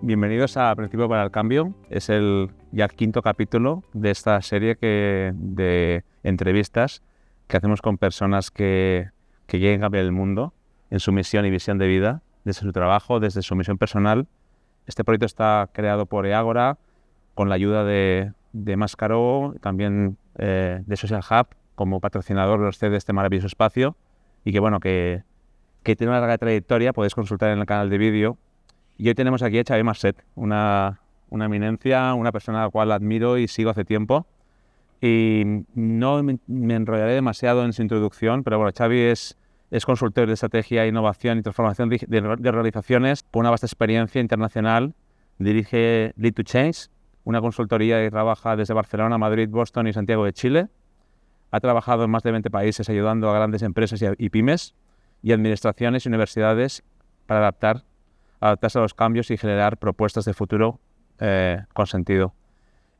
Bienvenidos a Principio para el Cambio. Es el ya quinto capítulo de esta serie de entrevistas que hacemos con personas que quieren cambiar el mundo en su misión y visión de vida, desde su trabajo, desde su misión personal. Este proyecto está creado por Eagora con la ayuda de Mascaró, también de Social Hub, como patrocinador de ustedes de este maravilloso espacio, y que tiene una larga trayectoria. Podéis consultar en el canal de vídeo. Y hoy tenemos aquí a Xavi Marcet, una eminencia, una persona a la cual admiro y sigo hace tiempo. Y no me enrollaré demasiado en su introducción, pero bueno, Xavi es consultor de estrategia, innovación y transformación de organizaciones con una vasta experiencia internacional. Dirige Lead to Change, una consultoría que trabaja desde Barcelona, Madrid, Boston y Santiago de Chile. Ha trabajado en más de 20 países ayudando a grandes empresas y pymes y administraciones y universidades para adaptarse a los cambios y generar propuestas de futuro con sentido.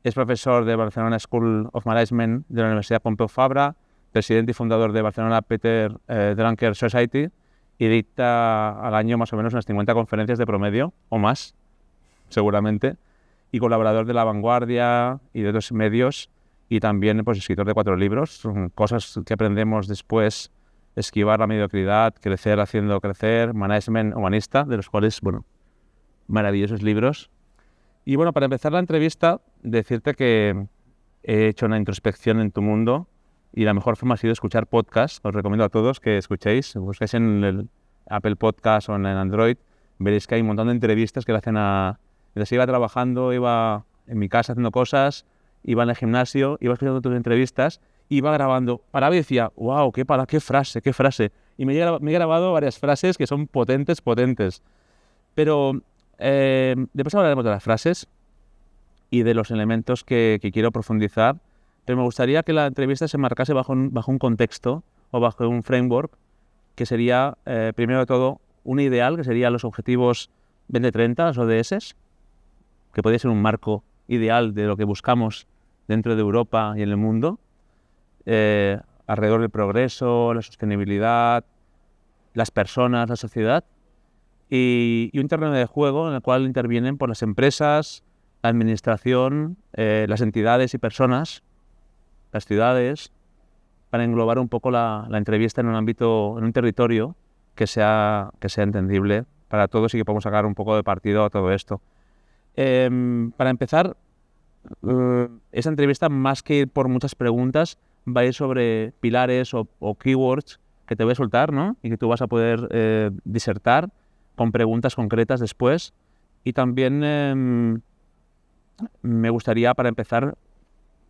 Es profesor de Barcelona School of Management de la Universidad Pompeu Fabra, presidente y fundador de Barcelona Peter Drucker Society, y dicta al año más o menos unas 50 conferencias de promedio, o más, seguramente, y colaborador de La Vanguardia y de otros medios, y también pues, escritor de 4 libros, cosas que aprendemos después: esquivar la mediocridad, crecer haciendo crecer, management humanista, de los cuales, maravillosos libros. Y bueno, para empezar la entrevista, decirte que he hecho una introspección en tu mundo y la mejor forma ha sido escuchar podcasts. Os recomiendo a todos que escuchéis, busquéis en el Apple Podcast o en Android, veréis que hay un montón de entrevistas que le hacen Mientras iba trabajando, iba en mi casa haciendo cosas, iba en el gimnasio, iba escuchando tus entrevistas, iba grabando, paraba y decía, wow, qué frase. Y me he grabado varias frases que son potentes. Pero después hablaremos de las frases y de los elementos que quiero profundizar, pero me gustaría que la entrevista se marcase bajo un contexto o bajo un framework que sería, primero de todo, un ideal, que serían los objetivos 2030, los ODS, que podría ser un marco ideal de lo que buscamos dentro de Europa y en el mundo, alrededor del progreso, la sostenibilidad, las personas, la sociedad, y un terreno de juego en el cual intervienen por las empresas, la administración, las entidades y personas, las ciudades, para englobar un poco la entrevista en un territorio que sea entendible para todos y que podamos sacar un poco de partido a todo esto. Para empezar, esa entrevista, más que ir por muchas preguntas, va a ir sobre pilares o keywords que te voy a soltar, ¿no? Y que tú vas a poder disertar con preguntas concretas después. Y también me gustaría, para empezar,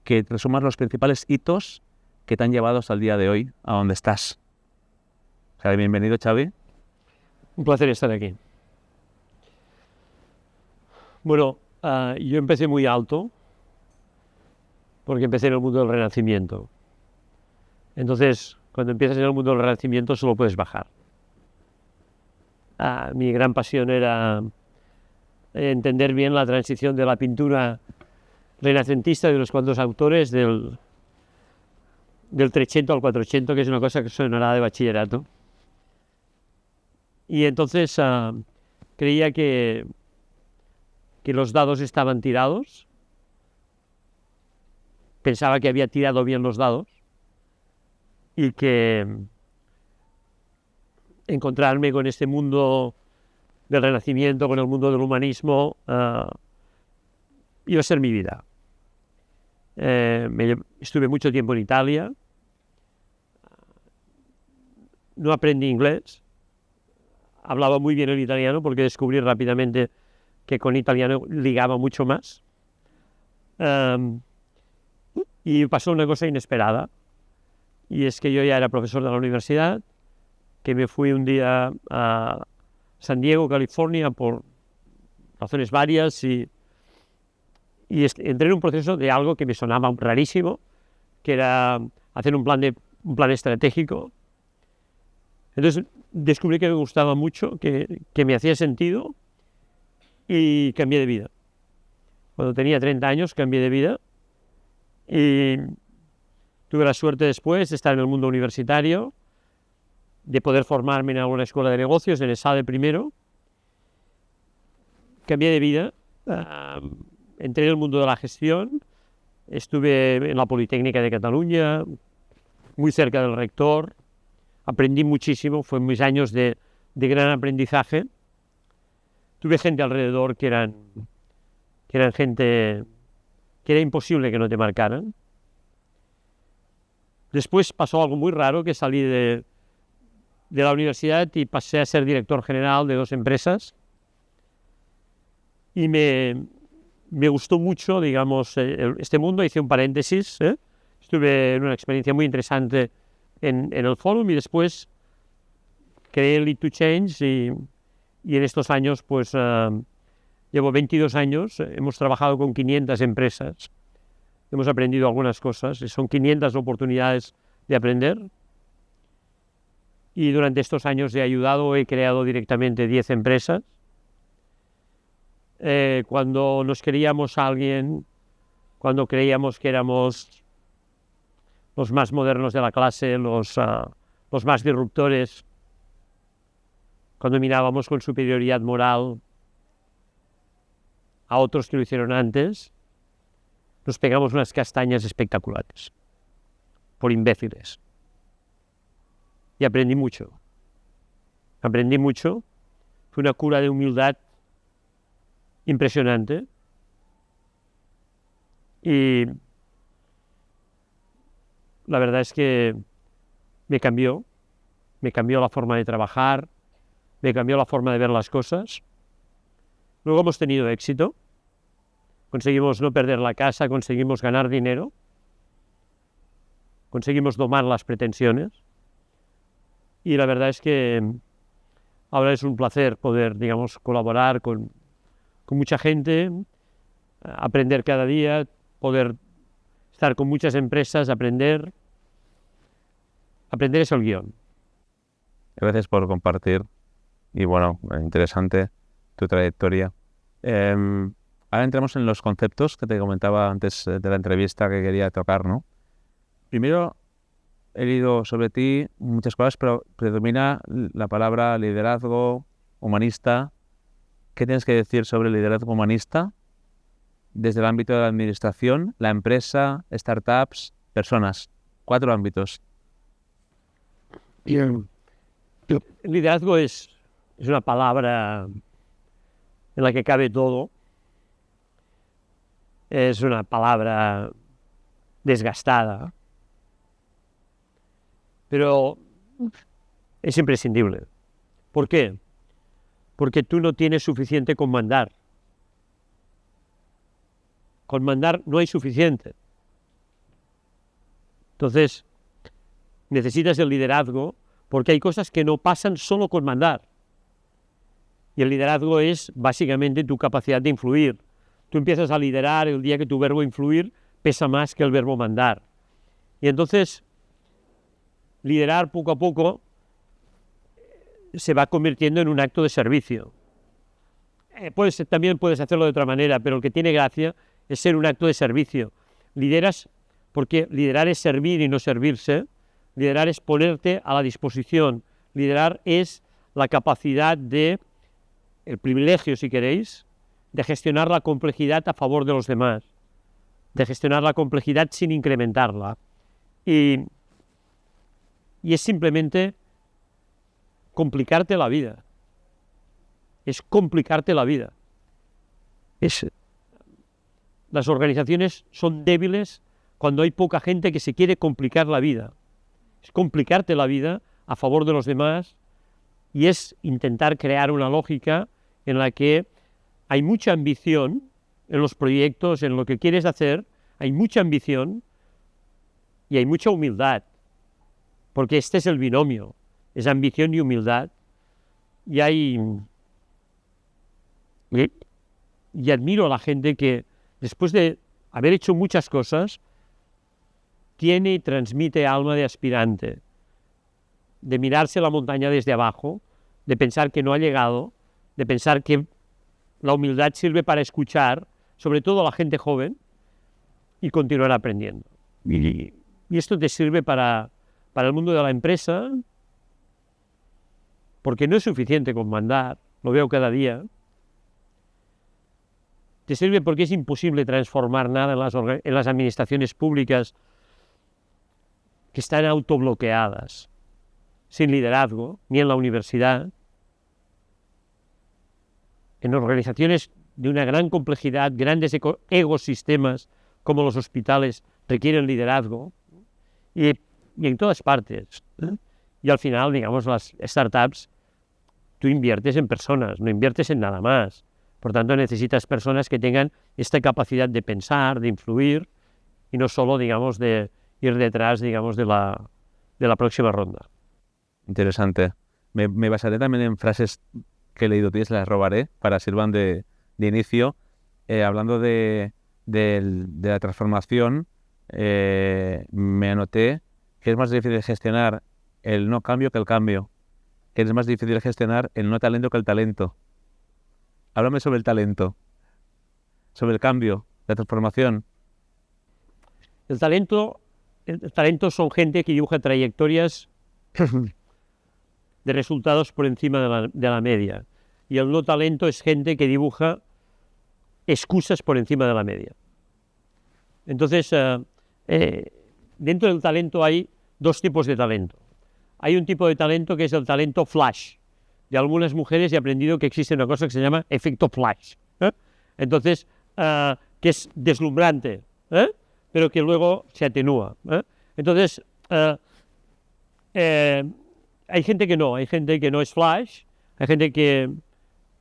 que te resumas los principales hitos que te han llevado hasta el día de hoy a donde estás. O sea, bienvenido, Xavi. Un placer estar aquí. Bueno, yo empecé muy alto porque empecé en el mundo del Renacimiento. Entonces, cuando empiezas en el mundo del Renacimiento solo puedes bajar. Mi gran pasión era entender bien la transición de la pintura renacentista de unos cuantos autores del 300 al 400, que es una cosa que sonará de bachillerato. Y entonces creía que los dados estaban tirados. Pensaba que había tirado bien los dados y que encontrarme con este mundo del Renacimiento, con el mundo del humanismo, iba a ser mi vida. Estuve mucho tiempo en Italia. No aprendí inglés. Hablaba muy bien el italiano porque descubrí rápidamente que con italiano ligaba mucho más. Y pasó una cosa inesperada, y es que yo ya era profesor de la universidad, que me fui un día a San Diego, California, por razones varias, y entré en un proceso de algo que me sonaba rarísimo, que era hacer un plan estratégico. Entonces descubrí que me gustaba mucho, que me hacía sentido, y cambié de vida. Cuando tenía 30 años cambié de vida y tuve la suerte después de estar en el mundo universitario, de poder formarme en alguna escuela de negocios, en ESADE primero. cambié de vida, entré en el mundo de la gestión, estuve en la Politécnica de Cataluña, muy cerca del rector, aprendí muchísimo, fue mis años de gran aprendizaje. Tuve gente alrededor que eran gente que era imposible que no te marcaran. Después pasó algo muy raro, que salí de la universidad y pasé a ser director general de 2 empresas. Y me gustó mucho, digamos, este mundo. Hice un paréntesis, estuve en una experiencia muy interesante en el Forum y después creé Lead to Change y en estos años, pues, llevo 22 años, hemos trabajado con 500 empresas, hemos aprendido algunas cosas, son 500 oportunidades de aprender. Y durante estos años he creado directamente 10 empresas. Cuando nos queríamos a alguien, cuando creíamos que éramos los más modernos de la clase, los más disruptores, cuando mirábamos con superioridad moral a otros que lo hicieron antes, nos pegamos unas castañas espectaculares, por imbéciles. Y aprendí mucho. Fue una cura de humildad impresionante. Y la verdad es que me cambió la forma de trabajar, me cambió la forma de ver las cosas. Luego hemos tenido éxito, conseguimos no perder la casa, conseguimos ganar dinero, conseguimos domar las pretensiones. Y la verdad es que ahora es un placer poder, digamos, colaborar con mucha gente, aprender cada día, poder estar con muchas empresas, aprender es el guión. Gracias por compartir y bueno, interesante tu trayectoria. Ahora entramos en los conceptos que te comentaba antes de la entrevista que quería tocar, ¿no? Primero, he leído sobre ti muchas cosas, pero predomina la palabra liderazgo humanista. ¿Qué tienes que decir sobre el liderazgo humanista desde el ámbito de la administración, la empresa, startups, personas? 4 ámbitos. El liderazgo es una palabra en la que cabe todo. Es una palabra desgastada, pero es imprescindible. ¿Por qué? Porque tú no tienes suficiente con mandar. Con mandar no hay suficiente. Entonces, necesitas el liderazgo porque hay cosas que no pasan solo con mandar. Y el liderazgo es básicamente tu capacidad de influir. Tú empiezas a liderar el día que tu verbo influir pesa más que el verbo mandar. Y entonces, liderar poco a poco se va convirtiendo en un acto de servicio. También puedes hacerlo de otra manera, pero lo que tiene gracia es ser un acto de servicio. Lideras porque liderar es servir y no servirse. Liderar es ponerte a la disposición. Liderar es la capacidad el privilegio, si queréis, de gestionar la complejidad a favor de los demás, de gestionar la complejidad sin incrementarla. Y es simplemente complicarte la vida. Es complicarte la vida. Las organizaciones son débiles cuando hay poca gente que se quiere complicar la vida. Es complicarte la vida a favor de los demás y es intentar crear una lógica en la que hay mucha ambición en los proyectos, en lo que quieres hacer, hay mucha ambición y hay mucha humildad, porque este es el binomio, es ambición y humildad. Y admiro a la gente que, después de haber hecho muchas cosas, tiene y transmite alma de aspirante, de mirarse la montaña desde abajo, de pensar que no ha llegado, de pensar que la humildad sirve para escuchar, sobre todo a la gente joven, y continuar aprendiendo. Y esto te sirve para el mundo de la empresa, porque no es suficiente con mandar, lo veo cada día. te sirve porque es imposible transformar nada en las administraciones públicas que están autobloqueadas, sin liderazgo, ni en la universidad, en organizaciones de una gran complejidad, grandes ecosistemas como los hospitales requieren liderazgo, y en todas partes. Y al final, digamos, las startups, tú inviertes en personas, no inviertes en nada más. Por tanto, necesitas personas que tengan esta capacidad de pensar, de influir, y no solo, digamos, de ir detrás, digamos, de la próxima ronda. Interesante. Me basaré también en frases que he leído, las robaré para sirvan de inicio. Hablando de la transformación, me anoté que es más difícil gestionar el no cambio que el cambio, que es más difícil gestionar el no talento que el talento. Háblame sobre el talento, sobre el cambio, la transformación. El talento son gente que dibuja trayectorias de resultados por encima de la media. Y el no talento es gente que dibuja excusas por encima de la media. Entonces, dentro del talento hay dos tipos de talento. Hay un tipo de talento que es el talento flash. De algunas mujeres he aprendido que existe una cosa que se llama efecto flash. Entonces, que es deslumbrante, pero que luego se atenúa. Entonces, hay gente que no es flash, hay gente que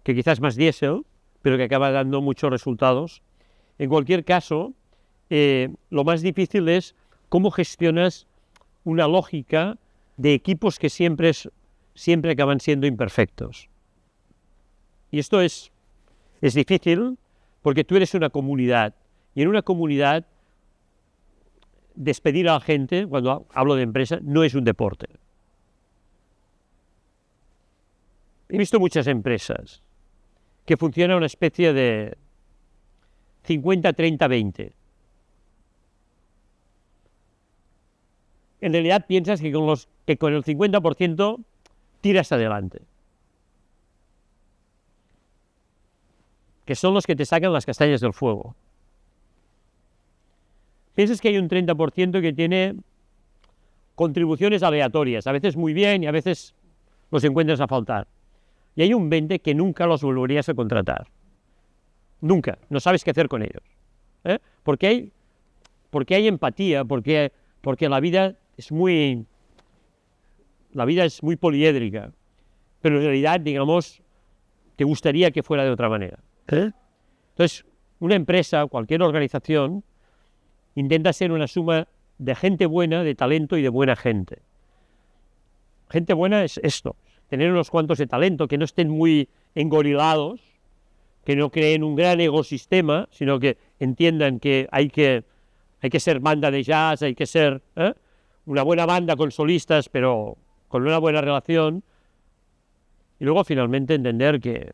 quizás es más diésel, pero que acaba dando muchos resultados. En cualquier caso, lo más difícil es cómo gestionas una lógica de equipos que siempre acaban siendo imperfectos. Y esto es difícil porque tú eres una comunidad, y en una comunidad despedir a la gente, cuando hablo de empresa, no es un deporte. He visto muchas empresas que funcionan una especie de 50-30-20. En realidad piensas que con el 50% tiras adelante. Que son los que te sacan las castañas del fuego. Piensas que hay un 30% que tiene contribuciones aleatorias, a veces muy bien y a veces los encuentras a faltar. Y hay un 20% que nunca los volverías a contratar. Nunca, no sabes qué hacer con ellos. Porque hay empatía, porque la vida es muy poliédrica, pero en realidad, digamos, te gustaría que fuera de otra manera. Entonces, una empresa, cualquier organización, intenta ser una suma de gente buena, de talento y de buena gente. Gente buena es esto, tener unos cuantos de talento, que no estén muy engorilados, que no creen un gran ecosistema, sino que entiendan que hay que ser banda de jazz, hay que ser una buena banda con solistas, pero con una buena relación. Y luego, finalmente, entender que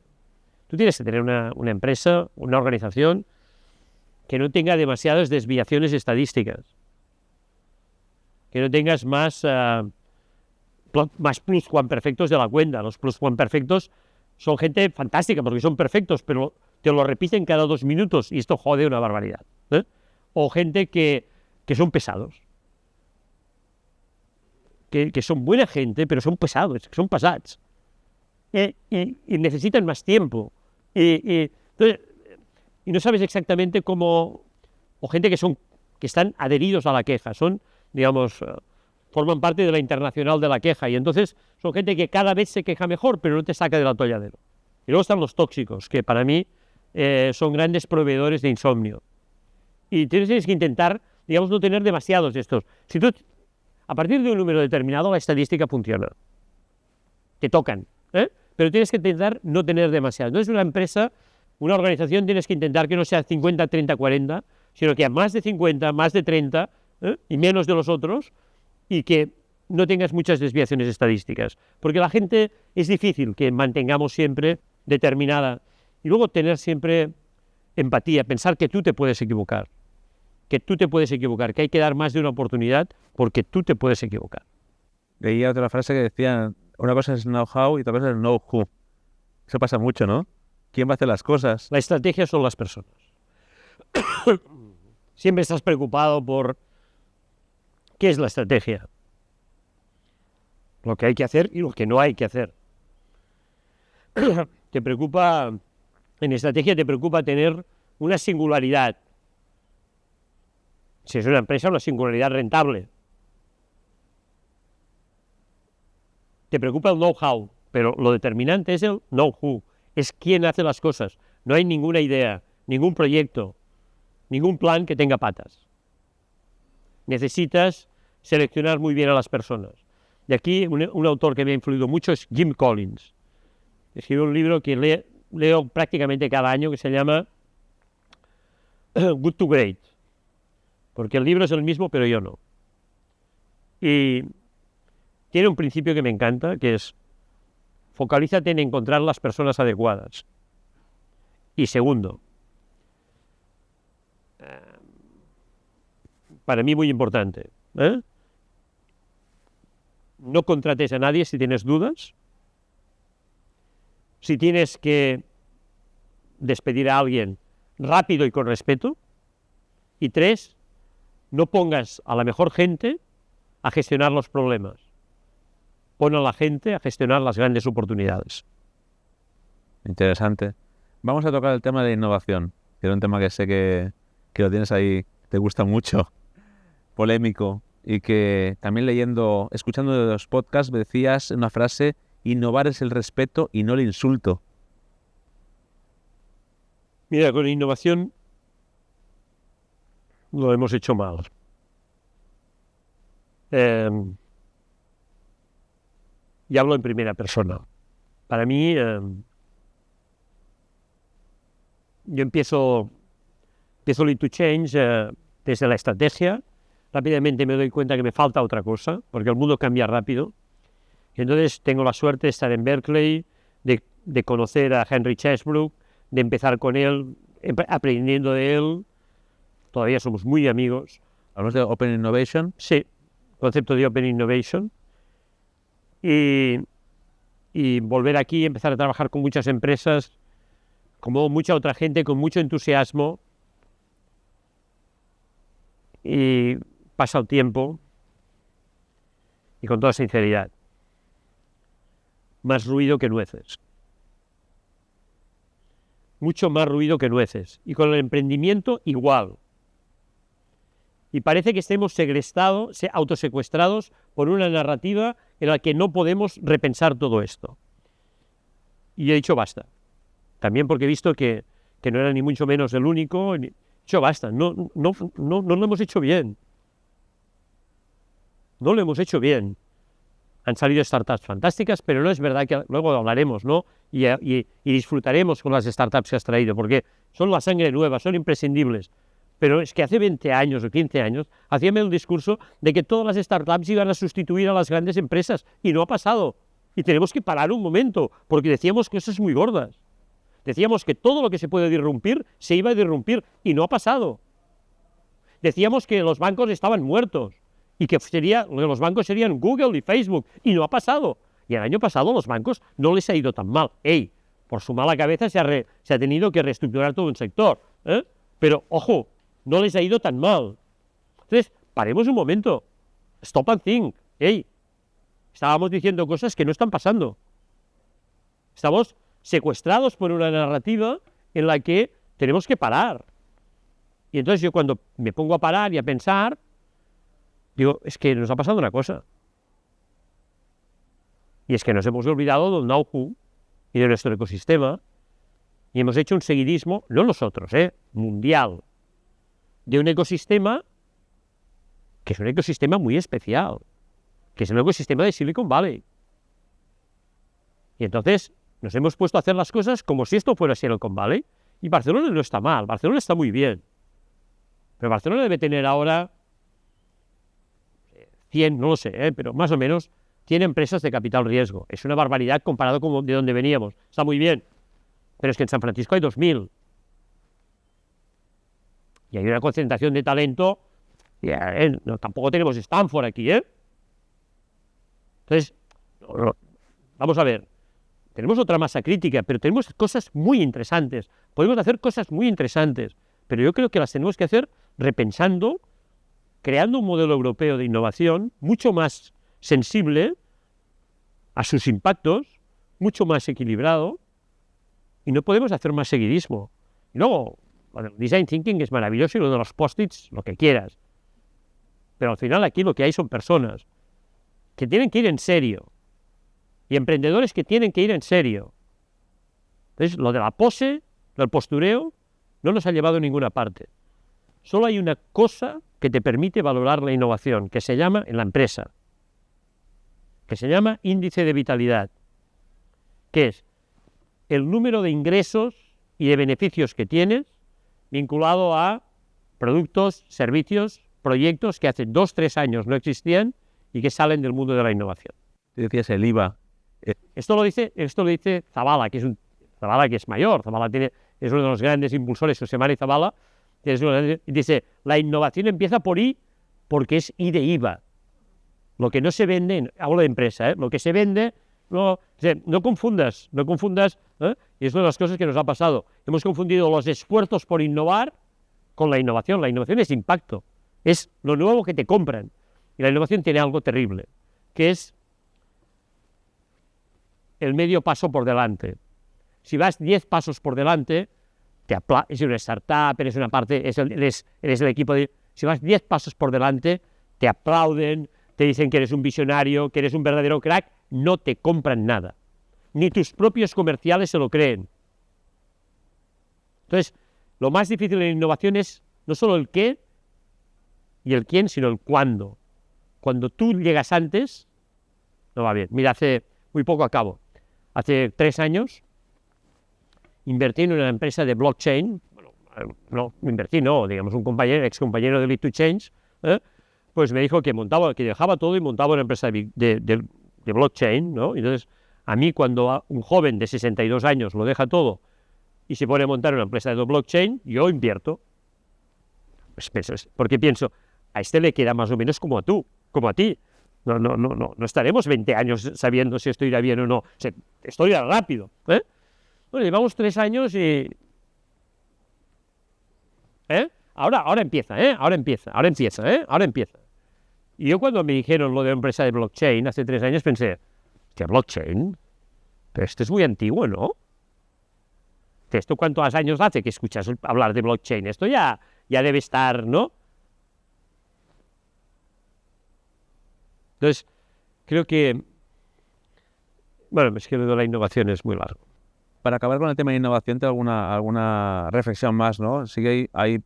tú tienes que tener una empresa, una organización, que no tenga demasiadas desviaciones estadísticas, que no tengas más pluscuamperfectos de la cuenta. Los pluscuamperfectos son gente fantástica porque son perfectos, pero te lo repiten cada 2 minutos y esto jode una barbaridad. O gente que son pesados, que son buena gente, pero son pesados, son pasats, y necesitan más tiempo. Y no sabes exactamente cómo, o gente que están adheridos a la queja, forman parte de la internacional de la queja, y entonces son gente que cada vez se queja mejor, pero no te saca del atolladero. Y luego están los tóxicos, que para mí son grandes proveedores de insomnio. Y tienes que intentar, digamos, no tener demasiados de estos. Si tú, a partir de un número determinado, la estadística funciona. Te tocan, pero tienes que intentar no tener demasiados. Entonces, una empresa, una organización, tienes que intentar que no sea 50, 30, 40, sino que a más de 50, más de 30, y menos de los otros, y que no tengas muchas desviaciones estadísticas. Porque la gente es difícil que mantengamos siempre determinada. Y luego tener siempre empatía, pensar que tú te puedes equivocar. Que hay que dar más de una oportunidad porque tú te puedes equivocar. Leía otra frase que decía, una cosa es know-how y otra cosa es know-who. Eso pasa mucho, ¿no? ¿Quién va a hacer las cosas? La estrategia son las personas. siempre estás preocupado por qué es la estrategia, lo que hay que hacer y lo que no hay que hacer. Te preocupa, en estrategia te preocupa tener una singularidad. Si es una empresa, una singularidad rentable. Te preocupa el know-how, pero lo determinante es el know-who, es quién hace las cosas. No hay ninguna idea, ningún proyecto, ningún plan que tenga patas. Necesitas seleccionar muy bien a las personas. De aquí, un autor que me ha influido mucho es Jim Collins. Escribe un libro que leo prácticamente cada año que se llama Good to Great, porque el libro es el mismo, pero yo no. Y tiene un principio que me encanta, que es focalízate en encontrar las personas adecuadas. Y segundo, para mí muy importante, no contrates a nadie si tienes dudas. Si tienes que despedir a alguien, rápido y con respeto. Y 3, no pongas a la mejor gente a gestionar los problemas. Pon a la gente a gestionar las grandes oportunidades. Interesante. Vamos a tocar el tema de innovación, que era un tema que sé que lo tienes ahí, te gusta mucho, polémico, y que también escuchando de los podcasts, decías una frase: innovar es el respeto y no el insulto. Mira, con innovación lo hemos hecho mal. Y hablo en primera persona. Para mí, yo empiezo Lead to Change desde la estrategia. Rápidamente me doy cuenta que me falta otra cosa, porque el mundo cambia rápido. Entonces tengo la suerte de estar en Berkeley, de conocer a Henry Chesbrook, de empezar con él, aprendiendo de él. Todavía somos muy amigos. ¿Hablamos de Open Innovation? Sí, concepto de Open Innovation. Y volver aquí y empezar a trabajar con muchas empresas, como mucha otra gente, con mucho entusiasmo. Y pasa el tiempo, y con toda sinceridad, más ruido que nueces. Mucho más ruido que nueces. Y con el emprendimiento igual. Y parece que estemos autosecuestrados por una narrativa en la que no podemos repensar todo esto. Y he dicho basta. También porque he visto que no era ni mucho menos el único. He dicho basta. No lo hemos hecho bien. No lo hemos hecho bien. Han salido startups fantásticas, pero no es verdad que luego hablaremos, ¿no? Y disfrutaremos con las startups que has traído, porque son la sangre nueva, son imprescindibles. Pero es que hace 20 años o 15 años hacíame el discurso de que todas las startups iban a sustituir a las grandes empresas, y no ha pasado. Y tenemos que parar un momento, porque decíamos cosas muy gordas. Decíamos que todo lo que se puede disrumpir, se iba a disrumpir, y no ha pasado. Decíamos que los bancos estaban muertos, y que los bancos serían Google y Facebook, y no ha pasado. Y el año pasado a los bancos no les ha ido tan mal. Por su mala cabeza se ha tenido que reestructurar todo un sector. Pero, ojo, no les ha ido tan mal. Entonces, paremos un momento. Stop and think. Estábamos diciendo cosas que no están pasando. Estamos secuestrados por una narrativa en la que tenemos que parar. Y entonces yo, cuando me pongo a parar y a pensar, digo, es que nos ha pasado una cosa. Y es que nos hemos olvidado del know-how y de nuestro ecosistema, y hemos hecho un seguidismo, no nosotros, mundial, de un ecosistema que es un ecosistema muy especial, que es el ecosistema de Silicon Valley. Y entonces nos hemos puesto a hacer las cosas como si esto fuera Silicon Valley, y Barcelona no está mal, Barcelona está muy bien. Pero Barcelona debe tener ahora 100, no lo sé, pero más o menos 100 empresas de capital riesgo. Es una barbaridad comparado con de donde veníamos. Está muy bien. Pero es que en San Francisco hay 2000. Y hay una concentración de talento. Tampoco tenemos Stanford aquí, Entonces, vamos a ver. Tenemos otra masa crítica, pero tenemos cosas muy interesantes. Podemos hacer cosas muy interesantes. pero yo creo que las tenemos que hacer repensando, creando un modelo europeo de innovación mucho más sensible a sus impactos, mucho más equilibrado, y no podemos hacer más seguidismo. Y luego, lo del design thinking es maravilloso y lo de los post-its, lo que quieras. Pero al final aquí lo que hay son personas que tienen que ir en serio y emprendedores que tienen que ir en serio. Entonces, lo de la pose, del postureo, no nos ha llevado a ninguna parte. Solo hay una cosa que te permite valorar la innovación, que se llama, en la empresa, que se llama índice de vitalidad, que es el número de ingresos y de beneficios que tienes vinculado a productos, servicios, proyectos que hace 2-3 años no existían y que salen del mundo de la innovación. Decías el IVA. Esto lo dice Zavala, Zavala que es mayor. Zavala es uno de los grandes impulsores, José Mari Zavala, y dice, la innovación empieza por I, porque es I de IVA. Lo que no se vende, hablo de empresa, lo que se vende, no confundas, y es una de las cosas que nos ha pasado. Hemos confundido los esfuerzos por innovar con la innovación. La innovación es impacto, es lo nuevo que te compran. Y la innovación tiene algo terrible, que es el medio paso por delante. Si vas 10 pasos por delante, es una startup, eres una parte, eres el equipo de... Si vas 10 pasos por delante, te aplauden, te dicen que eres un visionario, que eres un verdadero crack, no te compran nada. Ni tus propios comerciales se lo creen. Entonces, lo más difícil en innovación es no solo el qué y el quién, sino el cuándo. Cuando tú llegas antes, no va bien. Mira, hace muy poco acabo. Hace 3 años invertí en una empresa de blockchain. Bueno, digamos, un ex compañero de Lead to Change, pues me dijo que dejaba todo y montaba una empresa de blockchain, ¿no? Entonces, a mí cuando un joven de 62 años lo deja todo y se pone a montar una empresa de blockchain, yo invierto. Pues porque pienso, a este le queda más o menos como a ti. No estaremos 20 años sabiendo si esto irá bien o no. O sea, esto irá rápido. Bueno, llevamos 3 años y... Ahora empieza. Y yo cuando me dijeron lo de empresa de blockchain hace 3 años pensé, hostia, blockchain, pero esto es muy antiguo, ¿no? ¿Esto cuántos años hace que escuchas hablar de blockchain? Esto ya debe estar, ¿no? Entonces, creo que... Bueno, es que lo de la innovación es muy largo. Para acabar con el tema de innovación, tengo alguna reflexión más, ¿no? Sí que hay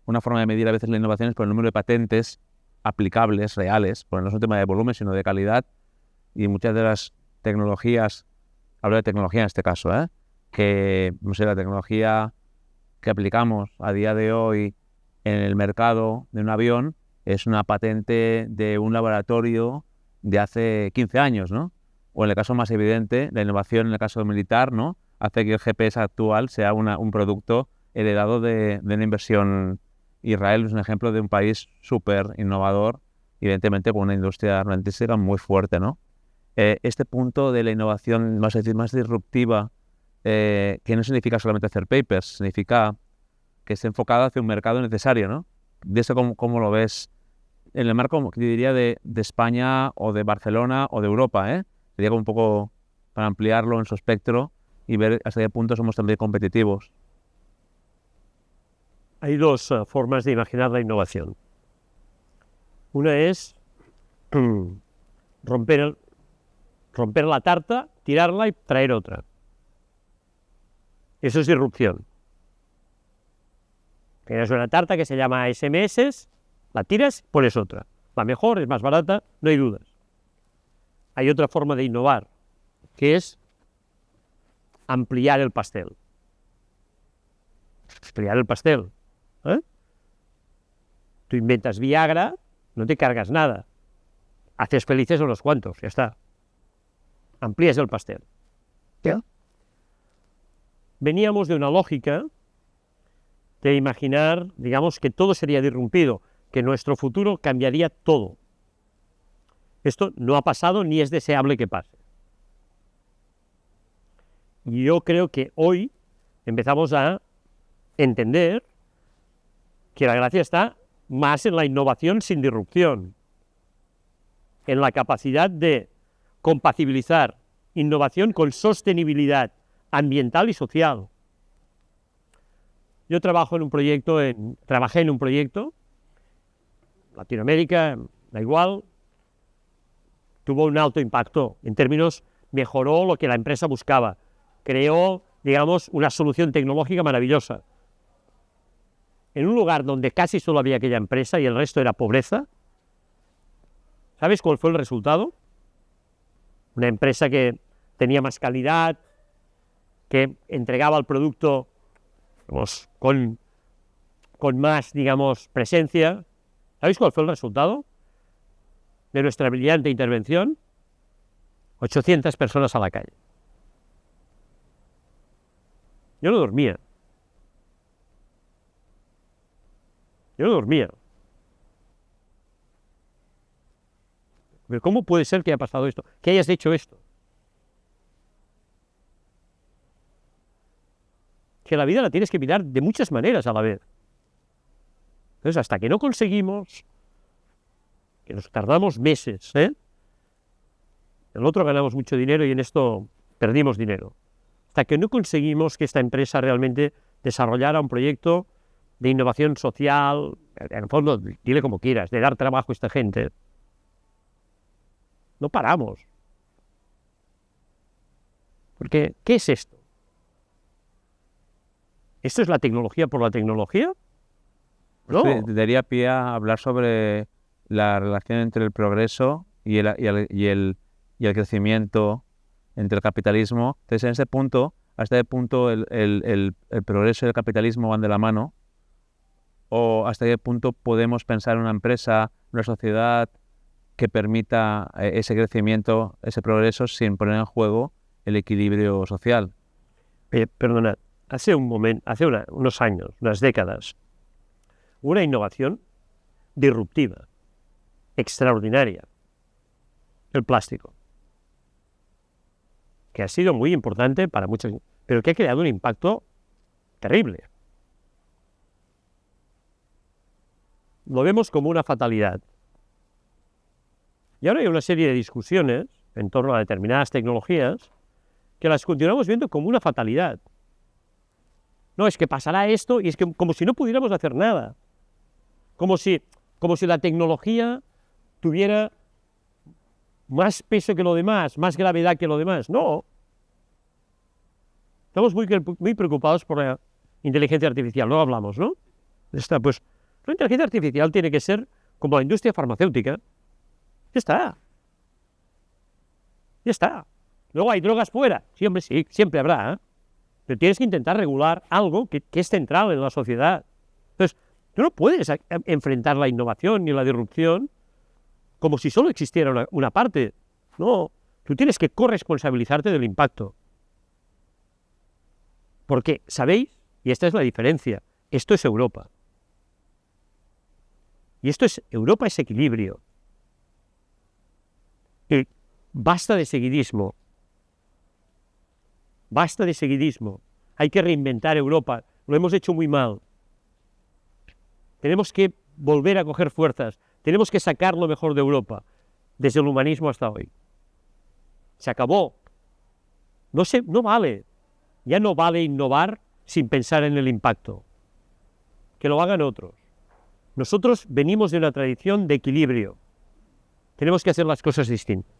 una forma de medir a veces la innovación es por el número de patentes aplicables, reales, porque no es un tema de volumen, sino de calidad, y muchas de las tecnologías, hablo de tecnología en este caso, que, no sé, la tecnología que aplicamos a día de hoy en el mercado de un avión es una patente de un laboratorio de hace 15 años, ¿no? O en el caso más evidente, la innovación en el caso militar, ¿no? Hace que el GPS actual sea un producto heredado de una inversión. Israel es un ejemplo de un país súper innovador, evidentemente con una industria armamentística muy fuerte, ¿no? Este punto de la innovación más disruptiva, que no significa solamente hacer papers, significa que esté enfocado hacia un mercado necesario, ¿no? De eso, ¿cómo lo ves? En el marco, yo diría, de España o de Barcelona o de Europa, Sería como un poco para ampliarlo en su espectro y ver hasta qué punto somos también competitivos. Hay 2 formas de imaginar la innovación. Una es romper la tarta, tirarla y traer otra. Eso es disrupción. Tienes una tarta que se llama SMS, la tiras, pones otra. La mejor, es más barata, no hay dudas. Hay otra forma de innovar, que es ampliar el pastel. Ampliar el pastel. Tú inventas Viagra, no te cargas nada. Haces felices a unos cuantos, ya está. Amplías el pastel. ¿Ya? Veníamos de una lógica de imaginar, digamos, que todo sería disrumpido, que nuestro futuro cambiaría todo. Esto no ha pasado ni es deseable que pase. Y yo creo que hoy empezamos a entender que la gracia está más en la innovación sin disrupción, en la capacidad de compatibilizar innovación con sostenibilidad ambiental y social. Yo trabajé en un proyecto, Latinoamérica, da igual, tuvo un alto impacto, en términos, mejoró lo que la empresa buscaba, creó, digamos, una solución tecnológica maravillosa. En un lugar donde casi solo había aquella empresa y el resto era pobreza, ¿sabes cuál fue el resultado? Una empresa que tenía más calidad, que entregaba el producto, digamos, con más, digamos, presencia. ¿Sabéis cuál fue el resultado de nuestra brillante intervención? 800 personas a la calle. Yo no dormía. Pero ¿cómo puede ser que haya pasado esto? Que hayas hecho esto. Que la vida la tienes que mirar de muchas maneras a la vez. Entonces, hasta que no conseguimos, que nos tardamos meses, en el otro ganamos mucho dinero y en esto perdimos dinero. Hasta que no conseguimos que esta empresa realmente desarrollara un proyecto de innovación social, en el fondo, dile como quieras, de dar trabajo a esta gente, no paramos. Porque, ¿qué es esto? ¿Esto es la tecnología por la tecnología? No. Sí, daría pie a hablar sobre la relación entre el progreso y el crecimiento, entre el capitalismo. Entonces, en ese punto, hasta qué punto el progreso y el capitalismo van de la mano, o hasta qué punto podemos pensar en una empresa, una sociedad que permita ese crecimiento, ese progreso, sin poner en juego el equilibrio social. Perdonad, hace unos años, unas décadas, una innovación disruptiva, extraordinaria, el plástico, que ha sido muy importante para muchos, pero que ha creado un impacto terrible. Lo vemos como una fatalidad. Y ahora hay una serie de discusiones en torno a determinadas tecnologías que las continuamos viendo como una fatalidad. No, es que pasará esto y es que como si no pudiéramos hacer nada. Como si la tecnología tuviera más peso que lo demás, más gravedad que lo demás. No. Estamos muy preocupados por la inteligencia artificial. Luego hablamos, ¿no? Pues la inteligencia artificial tiene que ser como la industria farmacéutica. Ya está. Ya está. Luego hay drogas fuera. Sí, hombre, sí, siempre habrá. Pero tienes que intentar regular algo que es central en la sociedad. Entonces, tú no puedes enfrentar la innovación ni la disrupción como si solo existiera una parte. No, tú tienes que corresponsabilizarte del impacto. Porque, ¿sabéis? Y esta es la diferencia. Esto es Europa. Y Europa es equilibrio. Y basta de seguidismo. Basta de seguidismo. Hay que reinventar Europa. Lo hemos hecho muy mal. Tenemos que volver a coger fuerzas. Tenemos que sacar lo mejor de Europa, desde el humanismo hasta hoy. Se acabó. No vale. Ya no vale innovar sin pensar en el impacto. Que lo hagan otros. Nosotros venimos de una tradición de equilibrio. Tenemos que hacer las cosas distintas.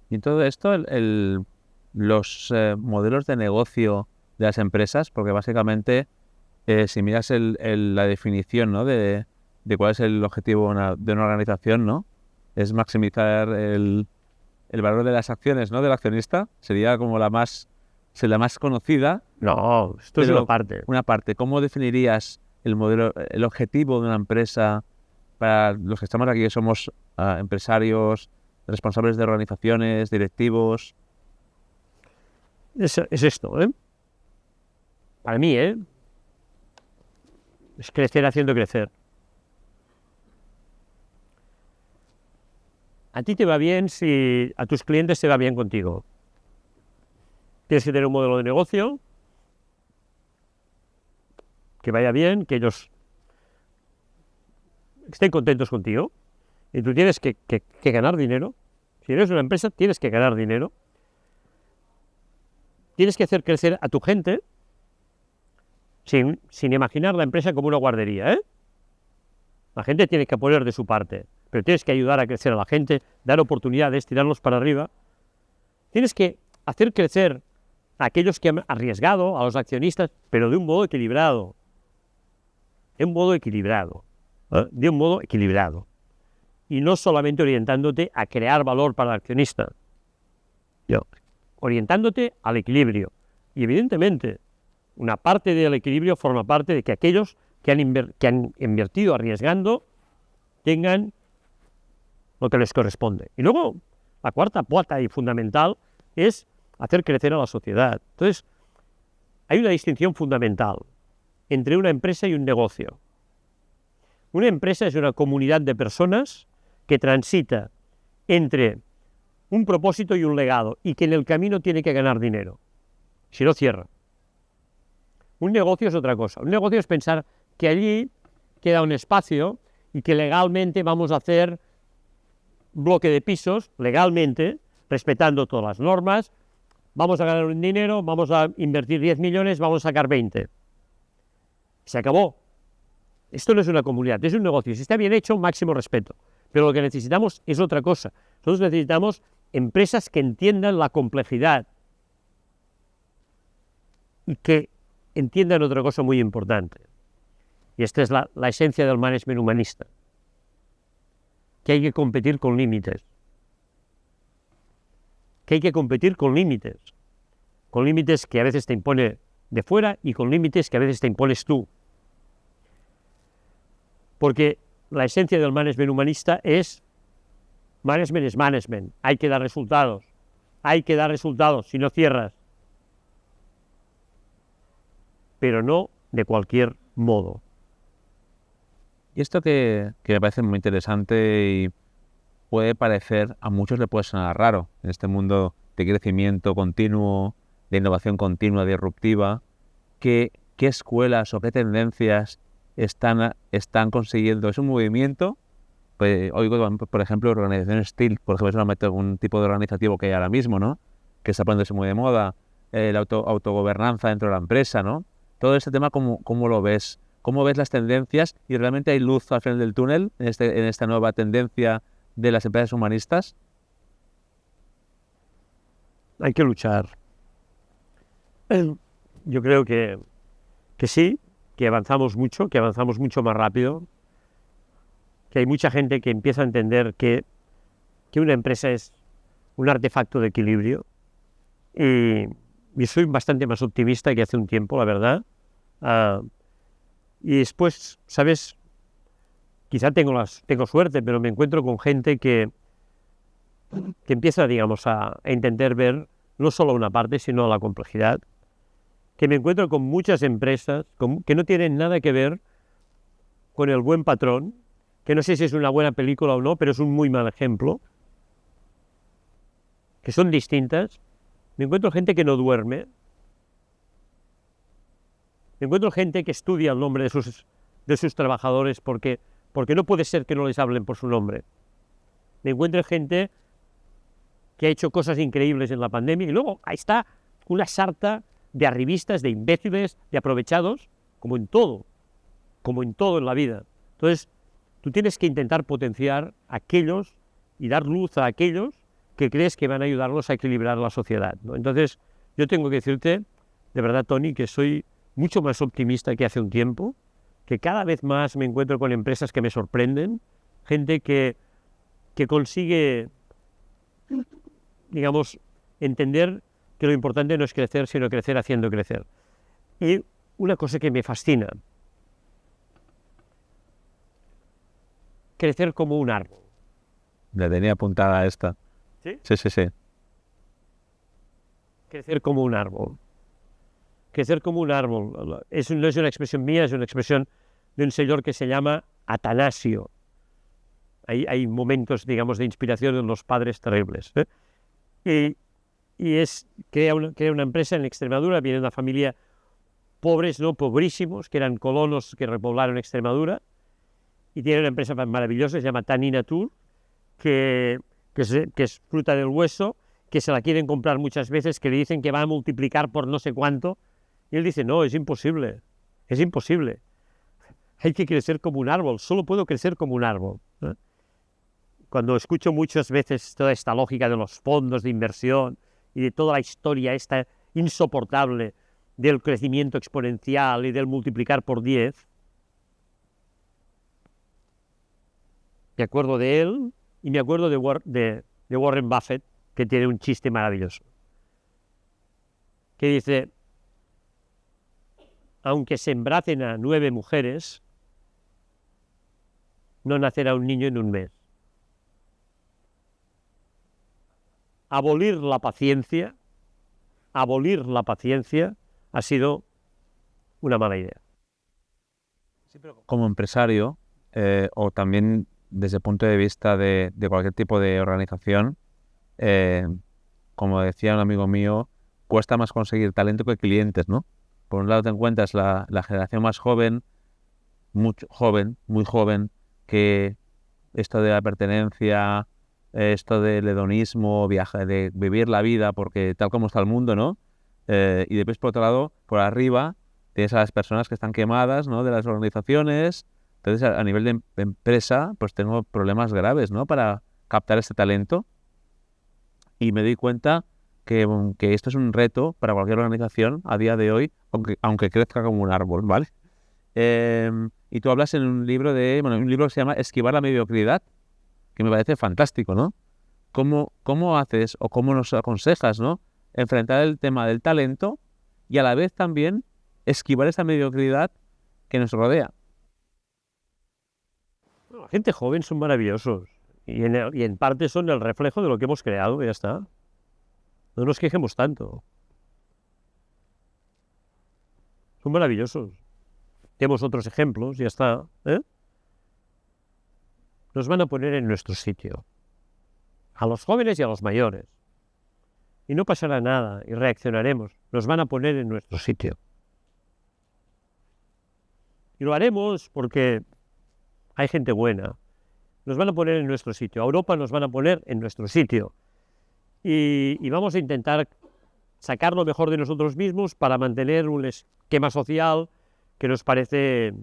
Y en todo esto, los modelos de negocio de las empresas, porque básicamente, si miras la definición, ¿no?, de cuál es el objetivo de una organización, ¿no?, es maximizar el valor de las acciones, ¿no?, del accionista. Sería como la más conocida. No, esto es una parte. Una parte. ¿Cómo definirías el modelo, el objetivo de una empresa para los que estamos aquí, que somos empresarios, responsables de organizaciones, directivos? Es esto, Para mí, es crecer haciendo crecer. A ti te va bien si a tus clientes te va bien contigo. Tienes que tener un modelo de negocio que vaya bien, que ellos estén contentos contigo. Y tú tienes que ganar dinero. Si eres una empresa, tienes que ganar dinero. Tienes que hacer crecer a tu gente sin imaginar la empresa como una guardería, ¿eh? La gente tiene que poner de su parte, pero tienes que ayudar a crecer a la gente, dar oportunidades, tirarlos para arriba. Tienes que hacer crecer a aquellos que han arriesgado, a los accionistas, pero de un modo equilibrado. De un modo equilibrado. De un modo equilibrado. Y no solamente orientándote a crear valor para el accionista, orientándote al equilibrio. Y evidentemente, una parte del equilibrio forma parte de que aquellos que han invertido arriesgando tengan lo que les corresponde. Y luego, la cuarta pata y fundamental es hacer crecer a la sociedad. Entonces, hay una distinción fundamental entre una empresa y un negocio. Una empresa es una comunidad de personas que transita entre un propósito y un legado, y que en el camino tiene que ganar dinero. Si no, cierra. Un negocio es otra cosa. Un negocio es pensar que allí queda un espacio y que legalmente vamos a hacer bloque de pisos, legalmente, respetando todas las normas, vamos a ganar un dinero, vamos a invertir 10 millones, vamos a sacar 20. Se acabó. Esto no es una comunidad, es un negocio. Si está bien hecho, máximo respeto. Pero lo que necesitamos es otra cosa. Nosotros necesitamos empresas que entiendan la complejidad y que entiendan otra cosa muy importante. Y esta es la esencia del management humanista. Que hay que competir con límites. Que hay que competir con límites. Con límites que a veces te impone de fuera y con límites que a veces te impones tú. Porque la esencia del management humanista es management. Hay que dar resultados. Hay que dar resultados, si no cierras. Pero no de cualquier modo. Y esto que me parece muy interesante y puede parecer, a muchos le puede sonar raro, en este mundo de crecimiento continuo, de innovación continua, disruptiva, ¿qué escuelas o qué tendencias están consiguiendo? ¿Es un movimiento? Pues, oigo, por ejemplo, organización STIL, por ejemplo, es un tipo de organizativo que hay ahora mismo, ¿no? Que está poniéndose muy de moda, la autogobernanza dentro de la empresa, ¿no? Todo este tema, ¿cómo lo ves? ¿Cómo ves las tendencias? ¿Y realmente hay luz al final del túnel en esta nueva tendencia de las empresas humanistas? Hay que luchar. Yo creo que sí, que avanzamos mucho más rápido, que hay mucha gente que empieza a entender que una empresa es un artefacto de equilibrio, y soy bastante más optimista que hace un tiempo, la verdad. Y después, ¿sabes? Quizá tengo suerte, pero me encuentro con gente que empieza, digamos, a entender ver no solo una parte, sino la complejidad. Que me encuentro con muchas empresas que no tienen nada que ver con El Buen Patrón, que no sé si es una buena película o no, pero es un muy mal ejemplo, que son distintas. Me encuentro gente que no duerme. Me encuentro gente que estudia el nombre de sus trabajadores porque no puede ser que no les hablen por su nombre. Me encuentro gente que ha hecho cosas increíbles en la pandemia y luego ahí está una sarta de arribistas, de imbéciles, de aprovechados, como en todo en la vida. Entonces, tú tienes que intentar potenciar a aquellos y dar luz a aquellos que crees que van a ayudarnos a equilibrar la sociedad, ¿no? Entonces, yo tengo que decirte, de verdad, Tony, que soy mucho más optimista que hace un tiempo, que cada vez más me encuentro con empresas que me sorprenden, gente que consigue, digamos, entender que lo importante no es crecer, sino crecer haciendo crecer. Y una cosa que me fascina, crecer como un árbol. La tenía apuntada esta. ¿Sí? Sí. Crecer como un árbol. Crecer como un árbol. No es una expresión mía, es una expresión de un señor que se llama Atanasio. Hay momentos, digamos, de inspiración en los padres terribles, ¿eh? Y crea una empresa en Extremadura, viene de una familia pobres, no pobrísimos, que eran colonos que repoblaron Extremadura, y tiene una empresa maravillosa, se llama Tanina Tour, que es fruta del hueso, que se la quieren comprar muchas veces, que le dicen que va a multiplicar por no sé cuánto, y él dice, no, es imposible, hay que crecer como un árbol, solo puedo crecer como un árbol, ¿eh? Cuando escucho muchas veces toda esta lógica de los fondos de inversión y de toda la historia esta insoportable del crecimiento exponencial y del multiplicar por 10, me acuerdo de él y me acuerdo de Warren Buffett, que tiene un chiste maravilloso, que dice, aunque se embracen a 9 mujeres, no nacerá un niño en un mes. Abolir la paciencia ha sido una mala idea. Como empresario, o también desde el punto de vista de cualquier tipo de organización, como decía un amigo mío, cuesta más conseguir talento que clientes, ¿no? Por un lado te encuentras la generación más joven, muy joven, que esto de la pertenencia, esto del hedonismo, de vivir la vida, porque tal como está el mundo, ¿no? Y después, por otro lado, por arriba, tienes a las personas que están quemadas, ¿no? De las organizaciones. Entonces, a nivel de empresa, pues tengo problemas graves, ¿no? Para captar este talento. Y me doy cuenta que esto es un reto para cualquier organización a día de hoy, aunque crezca como un árbol, ¿vale? Y tú hablas en un libro un libro que se llama Esquivar la mediocridad, que me parece fantástico, ¿no? ¿Cómo haces o cómo nos aconsejas, ¿no? Enfrentar el tema del talento y a la vez también esquivar esa mediocridad que nos rodea. La gente joven son maravillosos y en parte son el reflejo de lo que hemos creado, ya está. No nos quejemos tanto. Son maravillosos. Tenemos otros ejemplos, ya está, ¿eh? Nos van a poner en nuestro sitio, a los jóvenes y a los mayores. Y no pasará nada, y reaccionaremos. Nos van a poner en nuestro sitio. Y lo haremos porque hay gente buena. Nos van a poner en nuestro sitio. A Europa nos van a poner en nuestro sitio. Y vamos a intentar sacar lo mejor de nosotros mismos para mantener un esquema social que nos parece